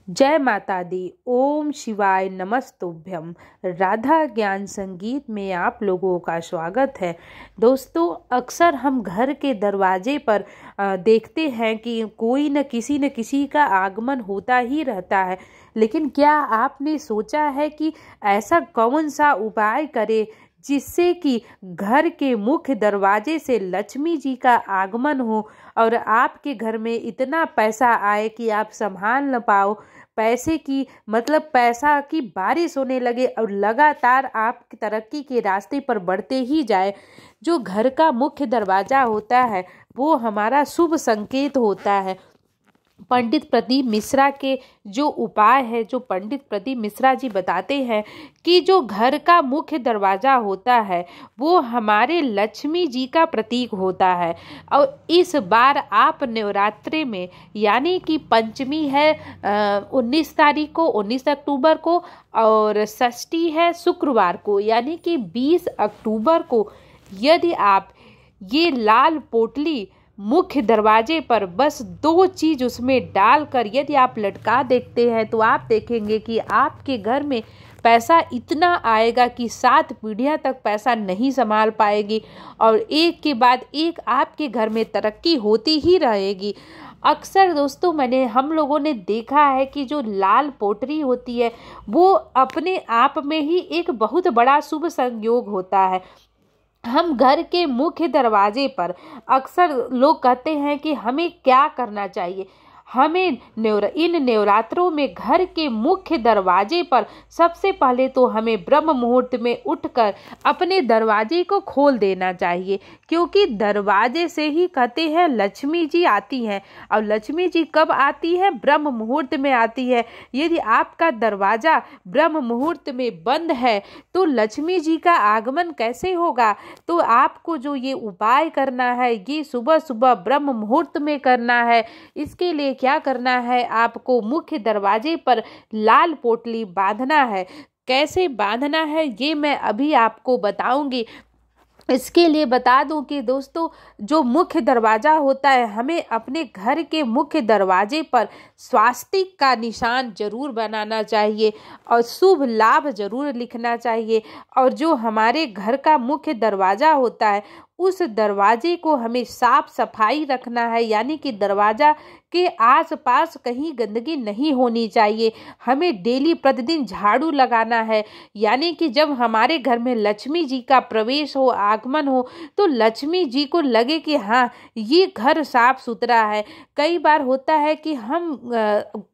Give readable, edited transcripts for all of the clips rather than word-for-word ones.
जय माता दी। ओम शिवाय नमस्तुभ्यम। राधा ज्ञान संगीत में आप लोगों का स्वागत है। दोस्तों, अक्सर हम घर के दरवाजे पर देखते हैं कि कोई न किसी का आगमन होता ही रहता है। लेकिन क्या आपने सोचा है कि ऐसा कौन सा उपाय करें जिससे कि घर के मुख्य दरवाजे से लक्ष्मी जी का आगमन हो और आपके घर में इतना पैसा आए कि आप संभाल न पाओ। पैसे की पैसा की बारिश होने लगे और लगातार आप तरक्की के रास्ते पर बढ़ते ही जाए। जो घर का मुख्य दरवाजा होता है वो हमारा शुभ संकेत होता है। पंडित प्रदीप मिश्रा के जो उपाय है, जो पंडित प्रदीप मिश्रा जी बताते हैं कि जो घर का मुख्य दरवाजा होता है वो हमारे लक्ष्मी जी का प्रतीक होता है। और इस बार आप नवरात्रि में यानी कि पंचमी है 19 तारीख को, 19 अक्टूबर को, और षष्ठी है शुक्रवार को यानी कि 20 अक्टूबर को यदि आप ये लाल पोटली मुख्य दरवाजे पर बस 2 चीज उसमें डालकर यदि आप लटका देखते हैं तो आप देखेंगे कि आपके घर में पैसा इतना आएगा कि 7 पीढ़ियां तक पैसा नहीं संभाल पाएगी और एक के बाद एक आपके घर में तरक्की होती ही रहेगी। अक्सर दोस्तों हम लोगों ने देखा है कि जो लाल पोटली होती है वो अपने आप में ही एक बहुत बड़ा शुभ संयोग होता है। हम घर के मुख्य दरवाजे पर अक्सर लोग कहते हैं कि हमें क्या करना चाहिए। हमें इन नवरात्रों में घर के मुख्य दरवाजे पर सबसे पहले तो हमें ब्रह्म मुहूर्त में उठकर अपने दरवाजे को खोल देना चाहिए, क्योंकि दरवाजे से ही कहते हैं लक्ष्मी जी आती हैं। और लक्ष्मी जी कब आती है? ब्रह्म मुहूर्त में आती है। यदि आपका दरवाजा ब्रह्म मुहूर्त में बंद है तो लक्ष्मी जी का आगमन कैसे होगा? तो आपको जो ये उपाय करना है ये सुबह सुबह ब्रह्म मुहूर्त में करना है। इसके लिए क्या करना है? आपको मुख्य दरवाजे पर लाल पोटली बांधना है। कैसे बांधना है ये मैं अभी आपको बताऊंगी। इसके लिए बता दूं कि दोस्तों, जो मुख्य दरवाजा होता है हमें अपने घर के मुख्य दरवाजे पर स्वास्तिक का निशान जरूर बनाना चाहिए और शुभ लाभ जरूर लिखना चाहिए। और जो हमारे घर का मुख्य दरवाजा होता है उस दरवाजे को हमें साफ सफाई रखना है, यानी कि दरवाजा के आसपास कहीं गंदगी नहीं होनी चाहिए। हमें डेली प्रतिदिन झाड़ू लगाना है, यानी कि जब हमारे घर में लक्ष्मी जी का प्रवेश हो, आगमन हो, तो लक्ष्मी जी को लगे कि हाँ ये घर साफ सुथरा है। कई बार होता है कि हम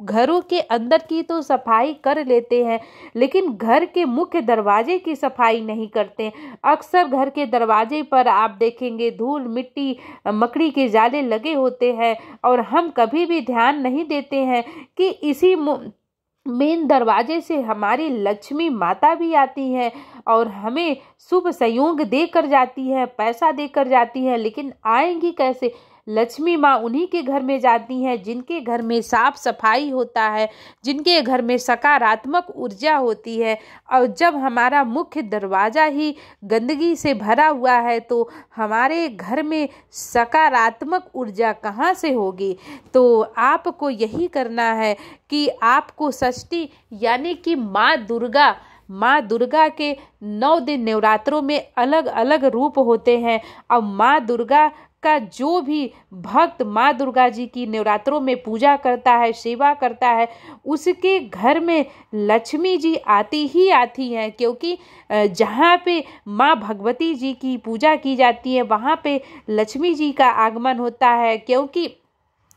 घरों के अंदर की तो सफाई कर लेते हैं लेकिन घर के मुख्य दरवाजे की सफाई नहीं करते। अक्सर घर के दरवाजे पर आप देखेंगे धूल मिट्टी मकड़ी के जाले लगे होते हैं और हम कभी भी ध्यान नहीं देते हैं कि इसी मेन दरवाजे से हमारी लक्ष्मी माता भी आती है और हमें शुभ संयोग देकर जाती है, पैसा देकर जाती है। लेकिन आएंगी कैसे? लक्ष्मी माँ उन्हीं के घर में जाती हैं जिनके घर में साफ सफाई होता है, जिनके घर में सकारात्मक ऊर्जा होती है। और जब हमारा मुख्य दरवाजा ही गंदगी से भरा हुआ है तो हमारे घर में सकारात्मक ऊर्जा कहाँ से होगी? तो आपको यही करना है कि आपको षष्ठी यानी कि माँ दुर्गा के 9 दिन नवरात्रों में अलग अलग रूप होते हैं। और माँ दुर्गा का जो भी भक्त माँ दुर्गा जी की नवरात्रों में पूजा करता है, सेवा करता है, उसके घर में लक्ष्मी जी आती ही आती हैं। क्योंकि जहाँ पे माँ भगवती जी की पूजा की जाती है वहाँ पे लक्ष्मी जी का आगमन होता है। क्योंकि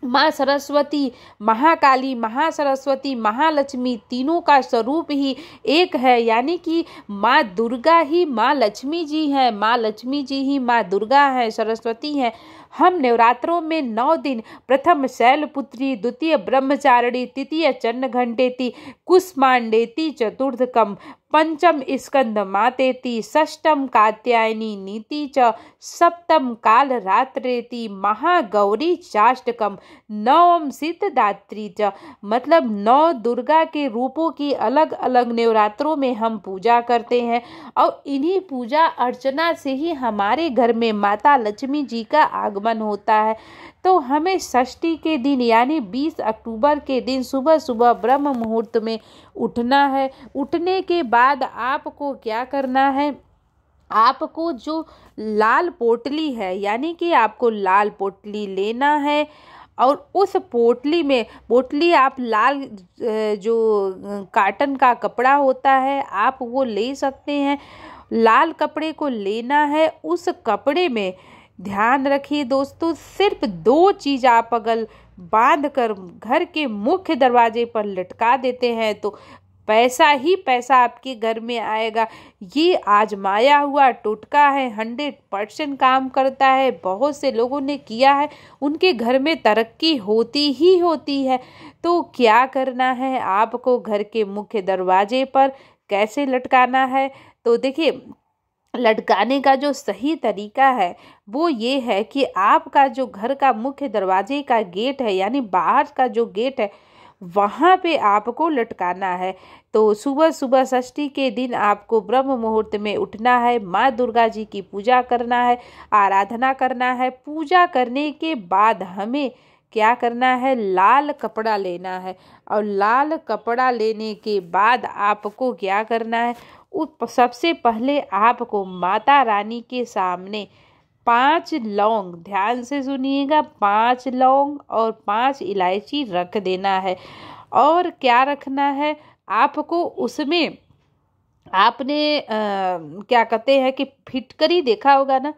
माँ सरस्वती, महाकाली, महासरस्वती, महालक्ष्मी तीनों का स्वरूप ही एक है, यानी कि माँ दुर्गा ही माँ लक्ष्मी जी हैं, माँ लक्ष्मी जी ही माँ दुर्गा है, सरस्वती हैं। हम नवरात्रों में 9 दिन प्रथम शैलपुत्री, द्वितीय ब्रह्मचारिणी, तृतीय चंड घंटेति, कुष्मांडेति, चतुर्थकम, पंचम स्कंद मातेति, षष्ठम कात्यायनी नीति च, सप्तम काल रात्रेति, महागौरी चाष्टकम, नवम सिद्धदात्री च। मतलब 9 दुर्गा के रूपों की अलग अलग नवरात्रों में हम पूजा करते हैं और इन्हीं पूजा अर्चना से ही हमारे घर में माता लक्ष्मी जी का आगमन होता है। तो हमें षष्ठी के दिन यानी 20 अक्टूबर के दिन सुबह सुबह ब्रह्म मुहूर्त में उठना है। उठने के बाद आपको क्या करना है, आपको जो लाल पोटली है यानी कि आपको लाल पोटली लेना है और उस पोटली आप लाल जो काटन का कपड़ा होता है आप वो ले सकते हैं। लाल कपड़े को लेना है। उस कपड़े में ध्यान रखिए दोस्तों, सिर्फ 2 चीज़ आप अगर बांध कर घर के मुख्य दरवाजे पर लटका देते हैं तो पैसा ही पैसा आपके घर में आएगा। ये आजमाया हुआ टोटका है, 100% काम करता है। बहुत से लोगों ने किया है, उनके घर में तरक्की होती ही होती है। तो क्या करना है, आपको घर के मुख्य दरवाजे पर कैसे लटकाना है, तो देखिए लटकाने का जो सही तरीका है वो ये है कि आपका जो घर का मुख्य दरवाजे का गेट है यानी बाहर का जो गेट है वहाँ पे आपको लटकाना है। तो सुबह सुबह षष्ठी के दिन आपको ब्रह्म मुहूर्त में उठना है, माँ दुर्गा जी की पूजा करना है, आराधना करना है। पूजा करने के बाद हमें क्या करना है, लाल कपड़ा लेना है और लाल कपड़ा लेने के बाद आपको क्या करना है, सबसे पहले आपको माता रानी के सामने 5 लौंग, ध्यान से सुनिएगा, 5 लौंग और 5 इलायची रख देना है। और क्या रखना है, आपको उसमें आपने क्या कहते हैं कि फिटकरी देखा होगा ना,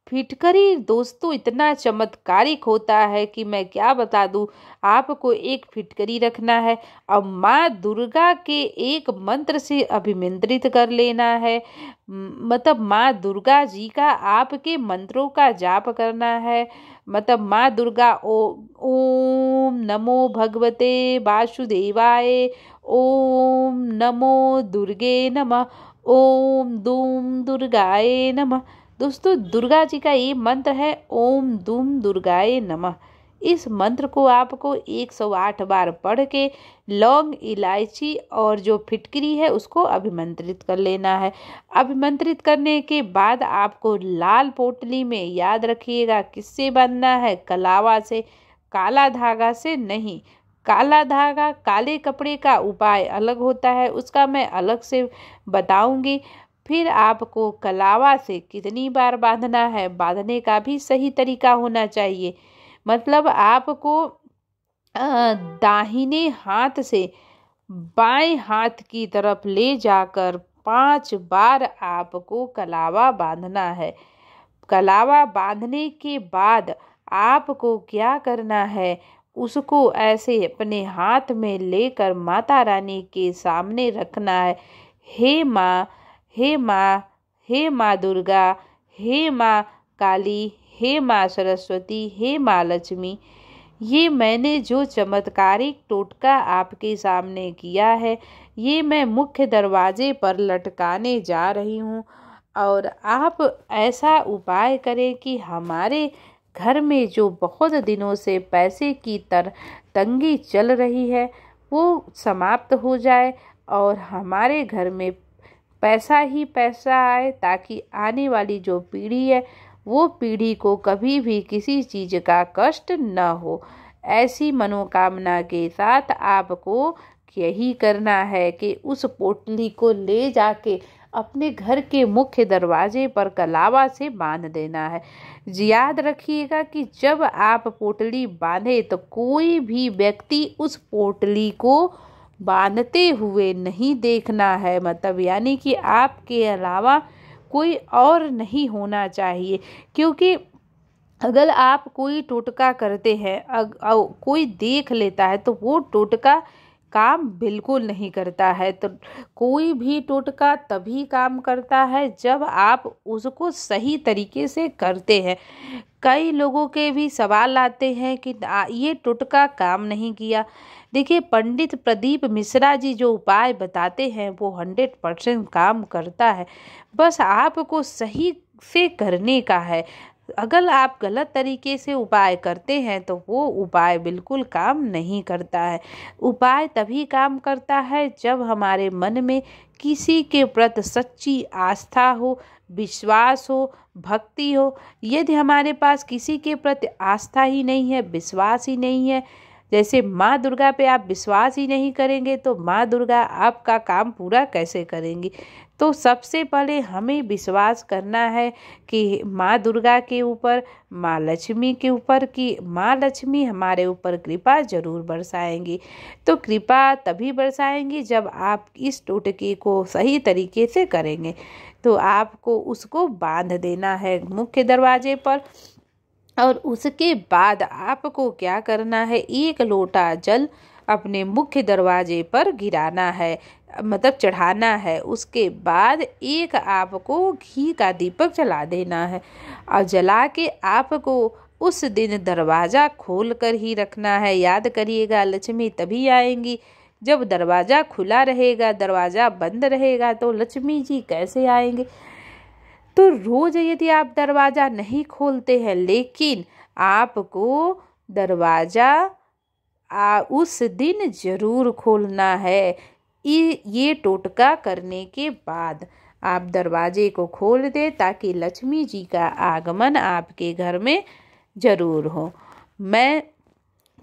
फिटकरी दोस्तों इतना चमत्कारिक होता है कि मैं क्या बता दूं। आपको एक फिटकरी रखना है और माँ दुर्गा के एक मंत्र से अभिमंत्रित कर लेना है। मतलब माँ दुर्गा जी का आपके मंत्रों का जाप करना है। मतलब माँ दुर्गा ओम नमो भगवते वासुदेवाय, ओम नमो दुर्गे नमः, ओम दूम दुर्गाए नमः। दोस्तों दुर्गा जी का ये मंत्र है ओम दूम दुर्गाए नमः। इस मंत्र को आपको 108 बार पढ़ के लौंग, इलायची और जो फिटकरी है उसको अभिमंत्रित कर लेना है। अभिमंत्रित करने के बाद आपको लाल पोटली में, याद रखिएगा किससे बांधना है, कलावा से, काला धागा से नहीं। काला धागा, काले कपड़े का उपाय अलग होता है, उसका मैं अलग से बताऊंगी। फिर आपको कलावा से कितनी बार बांधना है, बांधने का भी सही तरीका होना चाहिए। मतलब आपको दाहिने हाथ से बाएं हाथ की तरफ ले जाकर 5 बार आपको कलावा बांधना है। कलावा बांधने के बाद आपको क्या करना है, उसको ऐसे अपने हाथ में लेकर माता रानी के सामने रखना है। हे माँ, हे माँ, हे माँ दुर्गा, हे माँ काली, हे माँ सरस्वती, हे माँ लक्ष्मी, ये मैंने जो चमत्कारिक टोटका आपके सामने किया है ये मैं मुख्य दरवाजे पर लटकाने जा रही हूँ। और आप ऐसा उपाय करें कि हमारे घर में जो बहुत दिनों से पैसे की तंगी चल रही है वो समाप्त हो जाए और हमारे घर में पैसा ही पैसा आए, ताकि आने वाली जो पीढ़ी है वो पीढ़ी को कभी भी किसी चीज़ का कष्ट न हो। ऐसी मनोकामना के साथ आपको यही करना है कि उस पोटली को ले जाके अपने घर के मुख्य दरवाजे पर कलावा से बांध देना है। याद रखिएगा कि जब आप पोटली बांधे तो कोई भी व्यक्ति उस पोटली को बांधते हुए नहीं देखना है। मतलब यानी कि आपके अलावा कोई और नहीं होना चाहिए, क्योंकि अगर आप कोई टोटका करते हैं कोई देख लेता है तो वो टोटका काम बिल्कुल नहीं करता है। तो कोई भी टोटका तभी काम करता है जब आप उसको सही तरीके से करते हैं। कई लोगों के भी सवाल आते हैं कि ये टोटका काम नहीं किया। देखिए, पंडित प्रदीप मिश्रा जी जो उपाय बताते हैं वो 100% काम करता है। बस आपको सही से करने का है। अगर आप गलत तरीके से उपाय करते हैं तो वो उपाय बिल्कुल काम नहीं करता है। उपाय तभी काम करता है जब हमारे मन में किसी के प्रति सच्ची आस्था हो, विश्वास हो, भक्ति हो। यदि हमारे पास किसी के प्रति आस्था ही नहीं है, विश्वास ही नहीं है, जैसे माँ दुर्गा पे आप विश्वास ही नहीं करेंगे तो माँ दुर्गा आपका काम पूरा कैसे करेंगी। तो सबसे पहले हमें विश्वास करना है कि माँ दुर्गा के ऊपर, माँ लक्ष्मी के ऊपर, कि माँ लक्ष्मी हमारे ऊपर कृपा जरूर बरसाएंगी। तो कृपा तभी बरसाएंगी जब आप इस टोटके को सही तरीके से करेंगे। तो आपको उसको बांध देना है मुख्य दरवाजे पर, और उसके बाद आपको क्या करना है, 1 लोटा जल अपने मुख्य दरवाजे पर गिराना है, मतलब चढ़ाना है। उसके बाद एक आपको घी का दीपक जला देना है और जला के आपको उस दिन दरवाज़ा खोल कर ही रखना है। याद करिएगा, लक्ष्मी तभी आएंगी जब दरवाज़ा खुला रहेगा। दरवाज़ा बंद रहेगा तो लक्ष्मी जी कैसे आएंगे। तो रोज यदि आप दरवाज़ा नहीं खोलते हैं, लेकिन आपको दरवाज़ा उस दिन जरूर खोलना है। ये टोटका करने के बाद आप दरवाजे को खोल दें ताकि लक्ष्मी जी का आगमन आपके घर में जरूर हो। मैं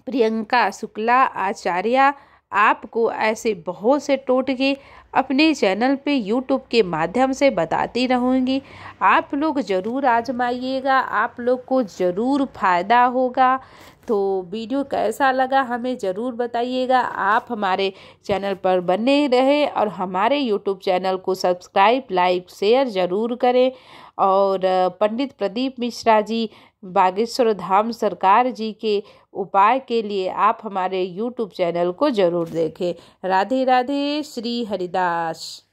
प्रियंका शुक्ला आचार्य आपको ऐसे बहुत से टोटके अपने चैनल पे यूट्यूब के माध्यम से बताती रहूँगी। आप लोग ज़रूर आजमाइएगा, आप लोग को ज़रूर फायदा होगा। तो वीडियो कैसा लगा हमें ज़रूर बताइएगा। आप हमारे चैनल पर बने रहे और हमारे यूट्यूब चैनल को सब्सक्राइब, लाइक, शेयर ज़रूर करें। और पंडित प्रदीप मिश्रा जी, बागेश्वर धाम सरकार जी के उपाय के लिए आप हमारे यूट्यूब चैनल को ज़रूर देखें। राधे राधे, श्री हरिदास।